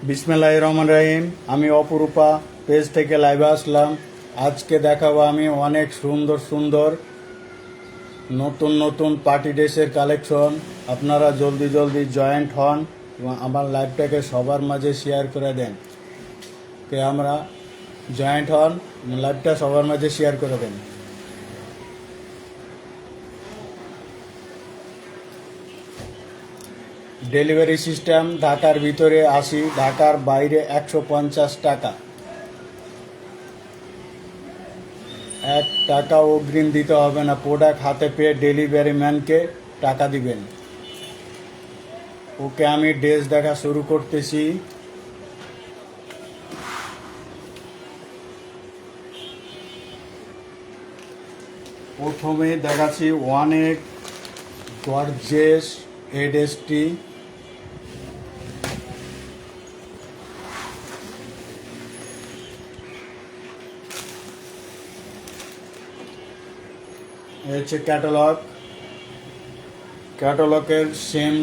বিসমিল্লাহির রহমানির রহিম। আমি অপরূপা পেজ থেকে লাইভে আসলাম। আজকে দেখাবো আমি অনেক সুন্দর সুন্দর নতুন নতুন পার্টি ড্রেসের কালেকশন। আপনারা জলদি জলদি জয়েন্ট হন এবং আমার লাইভটাকে সবার মাঝে শেয়ার করে দেন। আমরা জয়েন্ট হন, লাইভটা সবার মাঝে শেয়ার করে দেন। ডেলিভারি সিস্টেম ঢাকার ভিতরে 80, ঢাকার বাইরে 150 টাকা। 1 টাকা অগ্রিম দিতে হবে না। প্রোডাক্ট হাতে পেয়ে ডেলিভারি ম্যানকে টাকা দিবেন। ওকে, আমি ড্রেস দেখা শুরু করতেছি। প্রথমে দেখাচ্ছি অনেক গর্জিয়াস এই ড্রেসটি। হচ্ছে ক্যাটালগ। ক্যাটালগের সেম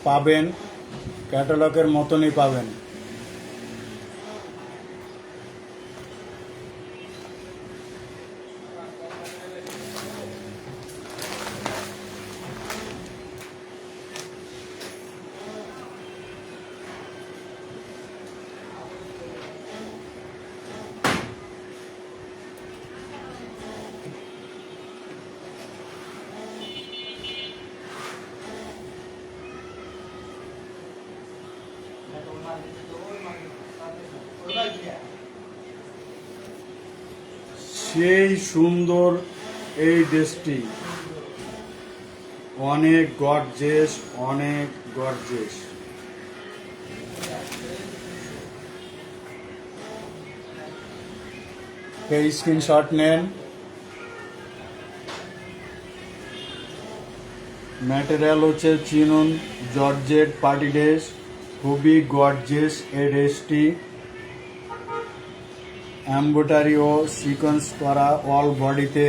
পাবেন, ক্যাটালগের মতনই পাবেন। সেই সুন্দর এই ড্রেসটি, অনেক গর্জিয়াস, অনেক গর্জিয়াস। এই স্ক্রিনশট নেন। ম্যাটেরিয়াল হচ্ছে চিনন জর্জেট পার্টি ড্রেস, খুবই গর্জিয়াস এই ড্রেসটি। এমব্রয়ডারি ও সিকোয়েন্স করা অল বডিতে।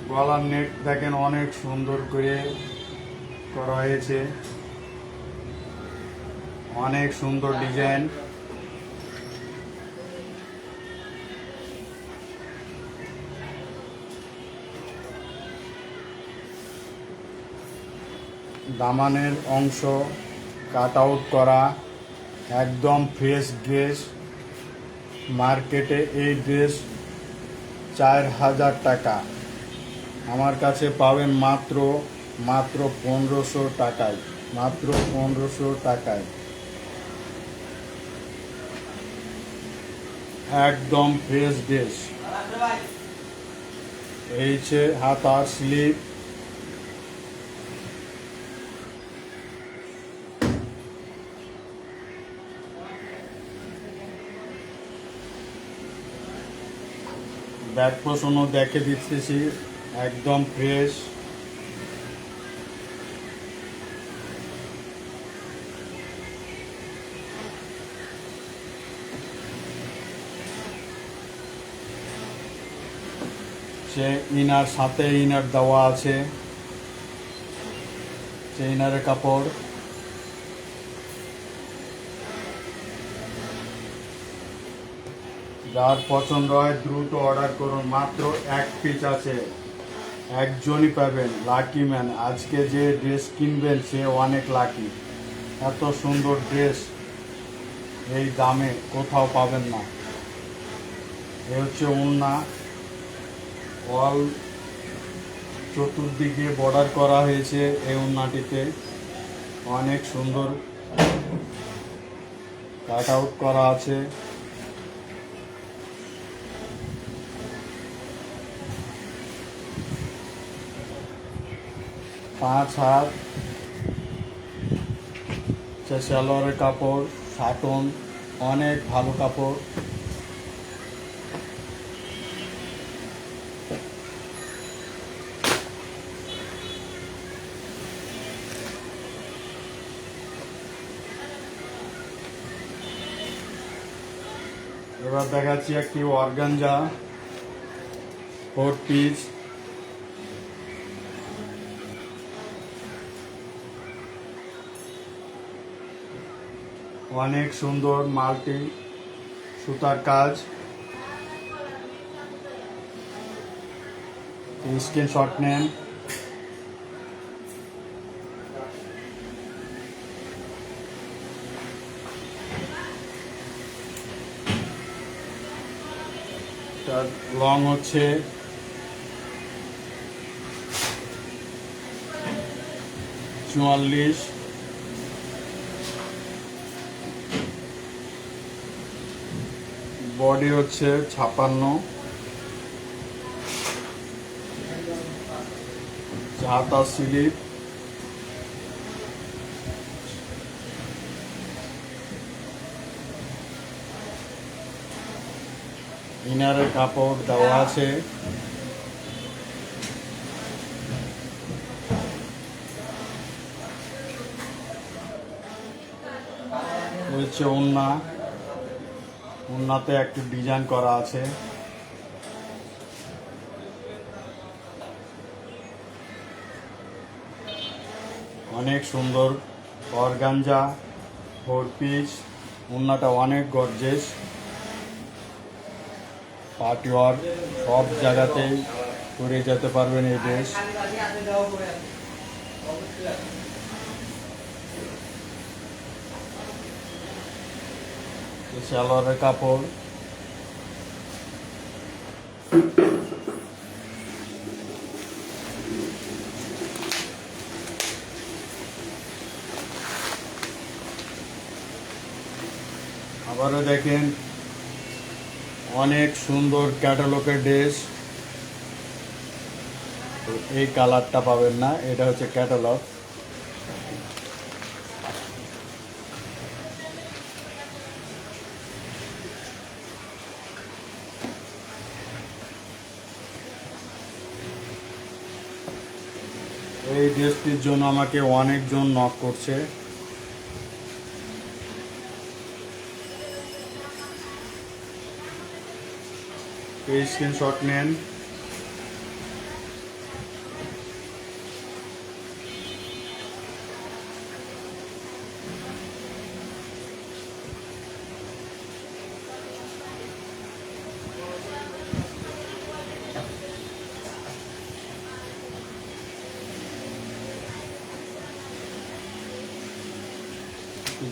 গলার নেক দেখেন অনেক সুন্দর করে করা হয়েছে, অনেক সুন্দর ডিজাইন। দামানের অংশ কাট আউট করা, একদম ফ্রেশ ড্রেস। মার্কেটে এই ড্রেস 4000 টাকা, আমার কাছে পাবেন মাত্র 1500 টাকায়, মাত্র 1500 টাকায়। একদম ফ্রেশ ড্রেস। এই যে হাতা স্লিপ, ব্যাক পোষণও দেখে দিতেছি, একদম ফ্রেশ। সে ইনার সাথে ইনার দেওয়া আছে, সে ইনারের কাপড়। যার পছন্দ হয় দ্রুত অর্ডার করুন, মাত্র 1 পিস আছে, একজনই পাবেন, লাকি ম্যান। আজকে যে ড্রেস কিনবেন সে অনেক লাকি। এত সুন্দর ড্রেস এই দামে কোথাও পাবেন না। এ হচ্ছে ওড়না, অল চতুর্দিকে বর্ডার করা হয়েছে এই ওড়নাটিতে, অনেক সুন্দর কাট আউট করা আছে। 5 হাত সালোয়ারের কাপড়, সাটন, অনেক ভালো কাপড়। এবার দেখাচ্ছি একটি অর্গানজা 4 পিস। অনেক সুন্দর মাল্টি সুতার কাজ। স্ক্রিনশট নেন। তার লং হচ্ছে 44, বডি হচ্ছে 56, হাতা স্লিপ, ইনারের কাপড় দেওয়া আছে। হচ্ছে ওড়নাতে একটু ডিজাইন করা আছে। অনেক সুন্দর অর্গানজা 4 পিস। ওড়নাটা অনেক গর্জেস। পার্টি ওয়ার সব জায়গাতেই করে যেতে পারবেন এই ড্রেস। সালোয়ারের কাপড়, আবারও দেখেন অনেক সুন্দর ক্যাটালগের ড্রেস। তো এই কালারটা পাবেন না, এটা হচ্ছে ক্যাটালগ। এই ড্রেসটির জন্য আমাকে অনেকজন নক করছে। এই স্ক্রিনশট নেন।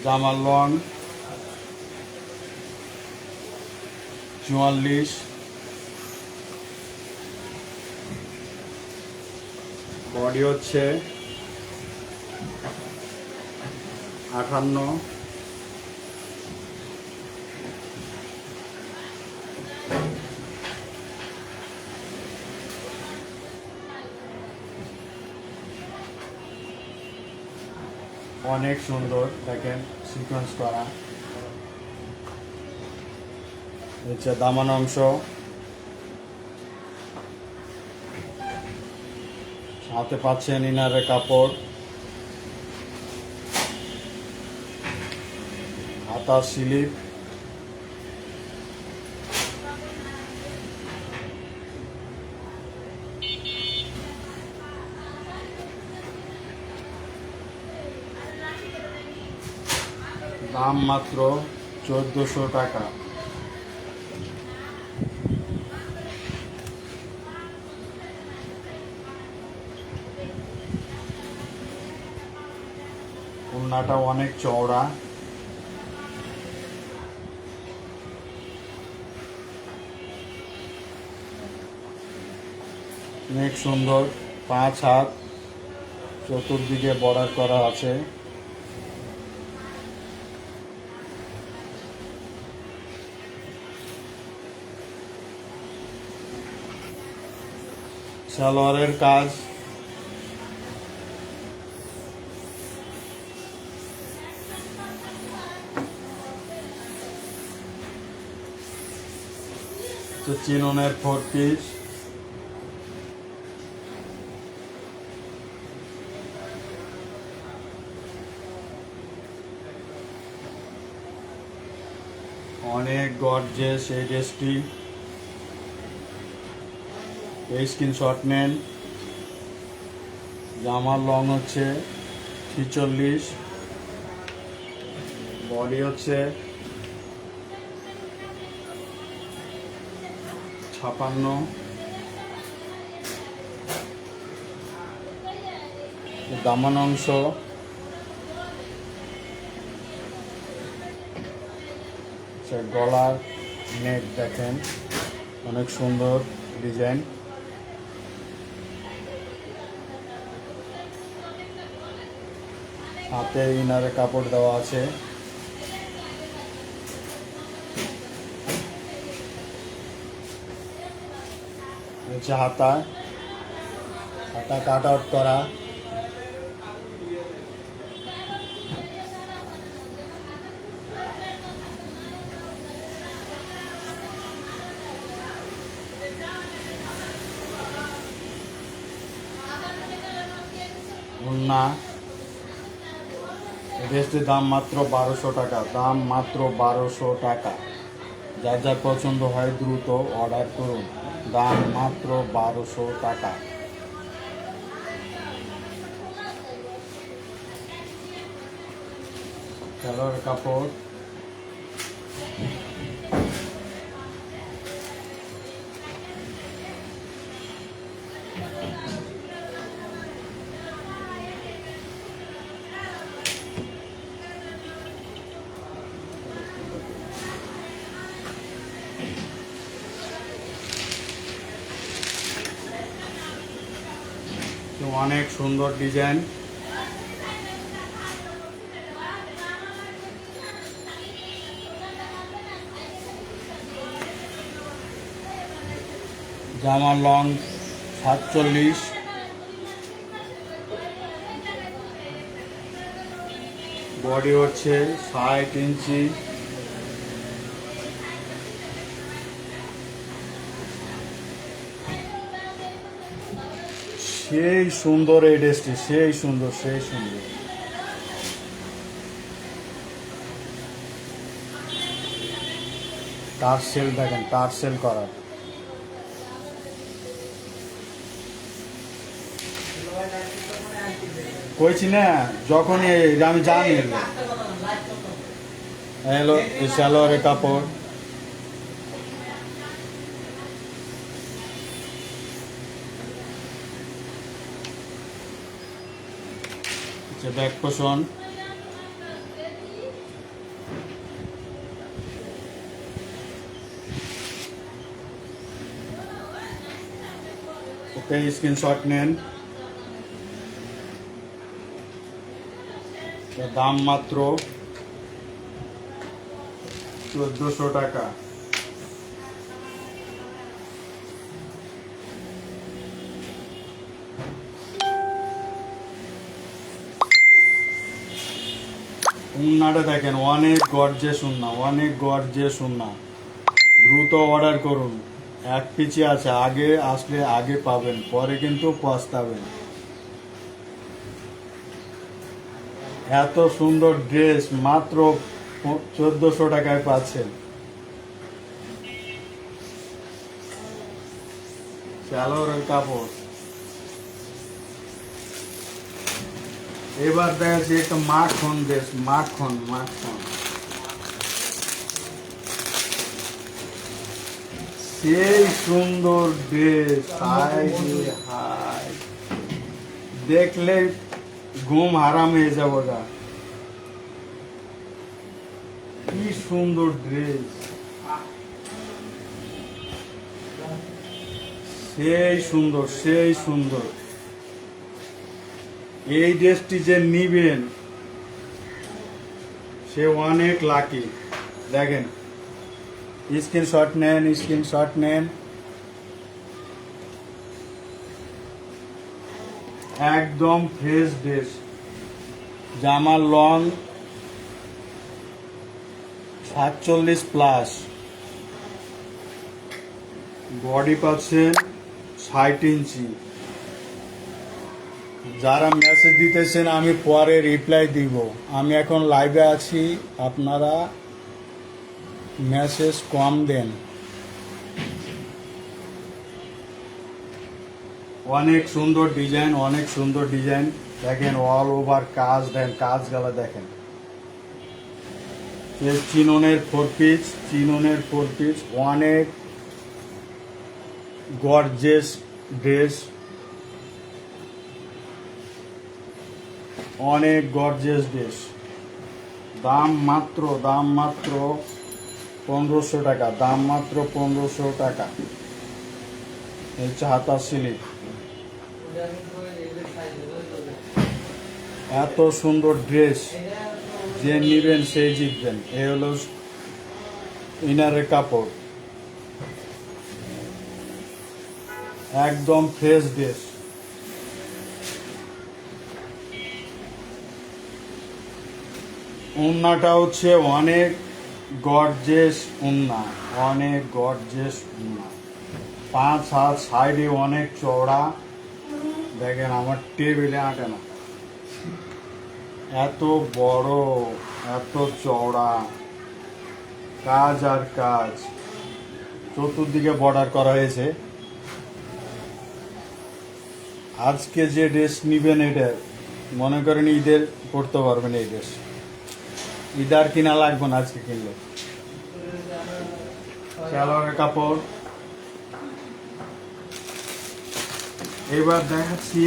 জামার লং 44, বডি হচ্ছে 58, অনেক সুন্দর দেখেন সিকোয়েন্স করা। হচ্ছে দামান অংশ, সাথে পাচ্ছেন ইনারের কাপড়, হাতা স্লিপ, দাম মাত্র 1400 টাকা। ওড়নাটা অনেক চওড়া। অনেক সুন্দর 5 হাত, চতুর্দিকে বর্ডার করা আছে। সালোয়ারের কাজ, চিননের 4 পিস, অনেক গর্জিয়াস এই ড্রেসটি। এই স্ক্রিনশট নেন। জামার লং হচ্ছে 46, বডি হচ্ছে 56, দামান অংশ গলার নেক দেখেন অনেক সুন্দর ডিজাইন। হাতে ইনারে কাপড় দেওয়া আছে। হচ্ছে হাতা কাট আউট করা। ওড়না, এই ড্রেসটির দাম মাত্র 1200 টাকা, দাম মাত্র 1200 টাকা। যার যার পছন্দ হয় দ্রুত অর্ডার করুন, দাম মাত্র 1200 টাকা। কালার কাপড়, অনেক সুন্দর ডিজাইন। জামার লং 47, বডি হচ্ছে 60 ইঞ্চি। সেই সুন্দর এই ড্রেসটি, সেই সুন্দর, সেই সুন্দর। টার্সেল দেখেন, টার্সেল করা। কইছি না যখনই আমি জানি। হ্যালো, এই সালোয়ারের কাপড়, ব্যাক পোষণ, ওকে স্ক্রিনশট নেন। দাম মাত্র 1400 টাকা। উন্নাটা দেখেন অনেক গর্জেস উন্না, অনেক গর্জেস উন্না। দ্রুত অর্ডার করুন, এক পিছিয়ে আছে, আগে আসলে আগে পাবেন, পরে কিন্তু পস্তাবেন। এত সুন্দর ড্রেস মাত্র 1400 টাকায় পাচ্ছেন। সালোয়ারের কাপড়, এবার দেখাচ্ছি একটা মাখন ড্রেস, মাখন মাখন, সেই সুন্দর ড্রেস। হাই হাই, দেখলে ঘুম হারাম হয়ে যাবো গা। কি সুন্দর ড্রেস, সেই সুন্দর, সেই সুন্দর। এই ড্রেসটি যে নিবেন সে অনেক লাকি। দেখেন, স্ক্রিনশট নেন, স্ক্রিনশট নেন। একদম ফ্রেশ ড্রেস। জামার লং 47+, বডি পাচ্ছেন 60 ইঞ্চি। যারা মেসেজ দিতেছেন আমি পরে রিপ্লাই দিব, আমি এখন লাইভে আছি, আপনারা মেসেজ কম দেন। অনেক সুন্দর ডিজাইন, অনেক সুন্দর ডিজাইন। দেখেন অল ওভার কাজ, দেন কাজগুলো দেখেন। এর চিননের 4 পিস অনেক গর্জেস ড্রেস, অনেক গর্জেস ড্রেস। দাম মাত্র 1500 টাকা, দাম মাত্র 1500 টাকা। হচ্ছে হাতা স্লিপ। এত সুন্দর ড্রেস, যে নিবেন সেই জিতবেন। এ হলো ইনারের কাপড়, একদম ফ্রেশ ড্রেস। উন্নাটা হচ্ছে অনেক গর্জেস উন্না, অনেক গর্জেস উন্না। 5 হাত সাইডে অনেক চওড়া। দেখেন আমার টেবিলে আটে না, এত বড়, এত চওড়া, কাজ আর কাজ। চতুর্দিকে বর্ডার করা হয়েছে। আজকে যে ড্রেস নিবেন, এটা মনে করেন ঈদের পরতে পারবেন। এই ড্রেস ঈদ আর কিনা লাগবে না আজকে কিনলে। সালোয়ারের কাপড়। এবার দেখাচ্ছি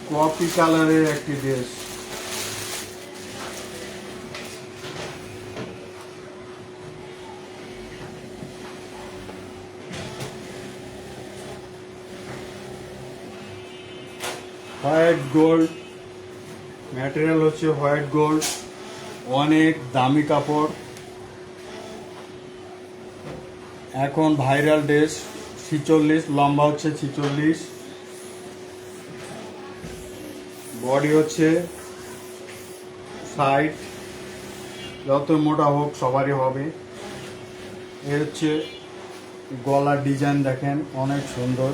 কফি কালারের একটি ড্রেস। হোয়াইট গোল্ড, ম্যাটেরিয়াল হচ্ছে হোয়াইট গোল্ড, অনেক দামি কাপড়। এখন ভাইরাল ড্রেস। 46, লম্বা হচ্ছে 46, বডি হচ্ছে 60। যত মোটা হোক সবারই হবে। এ হচ্ছে গলার ডিজাইন, দেখেন অনেক সুন্দর।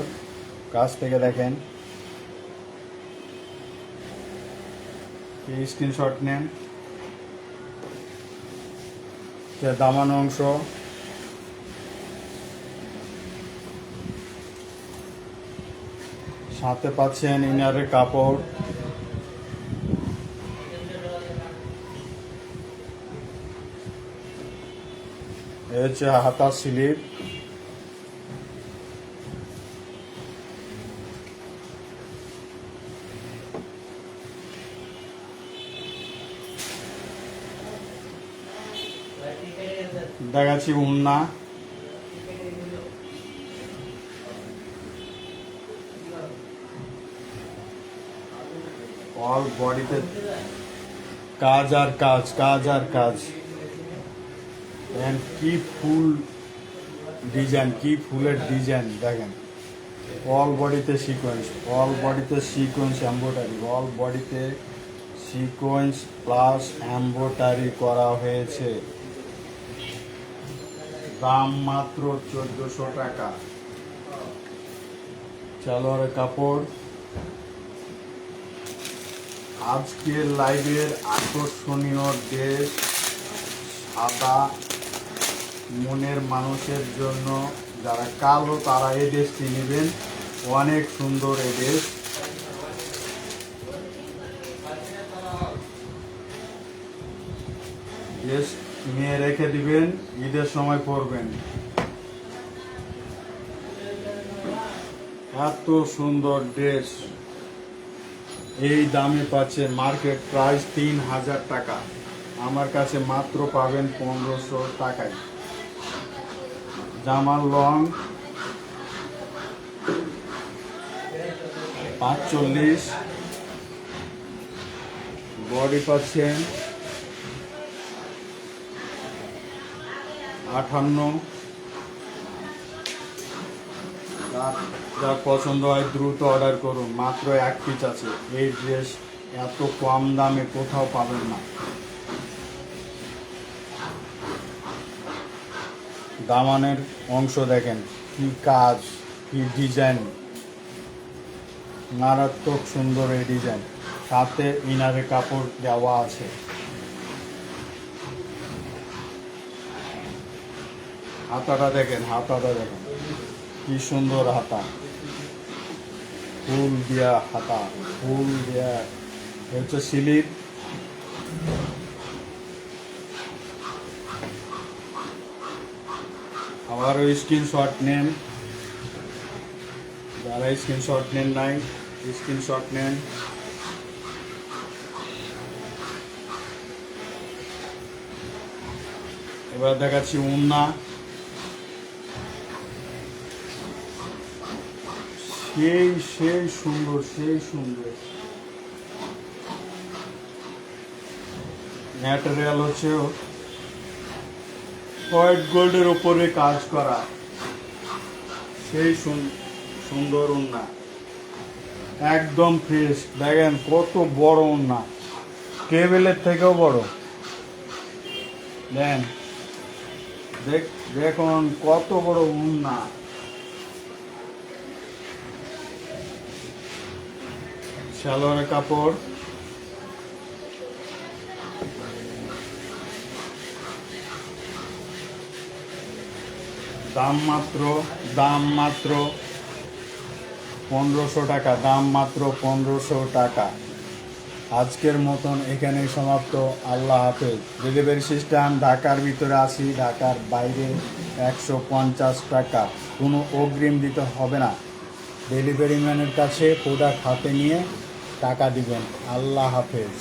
কাছ থেকে দেখেন, স্ক্রিনশট নেন। দামানো অংশ, সাথে পাচ্ছেন ইনারের কাপড়। এ হচ্ছে হাতার স্লিপ। দেখাচ্ছি উন্না, অল বডিতে কাজ আর কাজ, কাজ আর কাজ। কি ফুল ডিজাইন, কি ফুলের ডিজাইন দেখেন। অল বডিতে সিকোয়েন্স, অল বডিতে সিকোয়েন্স এমব্রয়ডারি, অল বডিতে সিকোয়েন্স প্লাস এমব্রয়ডারি করা হয়েছে। দাম মাত্র 1400 টাকা। সালোয়ারের কাপড়। আজকের লাইভের আকর্ষণীয় ড্রেস, সাদা মনের মানুষের জন্য, যারা কালো তারা এই ড্রেসটি নেবেন। অনেক সুন্দর এই ড্রেস। ড্রেস নিয়ে রেখে দিবেন, ঈদের সময় পরবেন। এত সুন্দর ড্রেস এই দামে পাচ্ছে। মার্কেট প্রাইস 3000 টাকা, আমার কাছে মাত্র পাবেন 1500 টাকায়। জামার লং 45, বডি পাচ্ছেন 58। যার পছন্দ হয় দ্রুত অর্ডার করুন, মাত্র 1 পিস আছে। এই ড্রেস এত কম দামে কোথাও পাবেন না। দামানের অংশ দেখেন, কি কাজ, কি ডিজাইন, মারাত্মক সুন্দর এই ডিজাইন। সাথে ইনারে কাপড় দেওয়া আছে। হাতাটা দেখেন, হাতাটা দেখেন কি সুন্দর হাতা, ফুল দিয়া হাতা, ফুল দিয়া। হচ্ছে স্লিপ, আবারও স্ক্রিনশট নেন, যারা স্ক্রিনশট নেন নাই স্ক্রিনশট নেন। এবার দেখাচ্ছি ওড়না, সেই সেই সুন্দর, সেই সুন্দর। ম্যাটেরিয়াল হচ্ছে হোয়াইট গোল্ডের উপরে কাজ করা, সেই সুন্দর ওড়না, একদম ফ্রেশ। দেখেন কত বড় ওড়না, টেবিলের থেকেও বড়। দেখেন, দেখুন কত বড় ওড়না। সালোয়ারের কাপড়, দাম মাত্র 1500 টাকা, দাম মাত্র 1500 টাকা। আজকের মতন এখানেই সমাপ্ত। আল্লাহ হাফেজ। ডেলিভারি সিস্টেম ঢাকার ভিতরে 80, ঢাকার বাইরে 150 টাকা। কোনো অগ্রিম দিতে হবে না। ডেলিভারি ম্যানের কাছে প্রোডাক্ট হাতে নিয়ে টাকা দিবেন। আল্লাহ হাফেজ।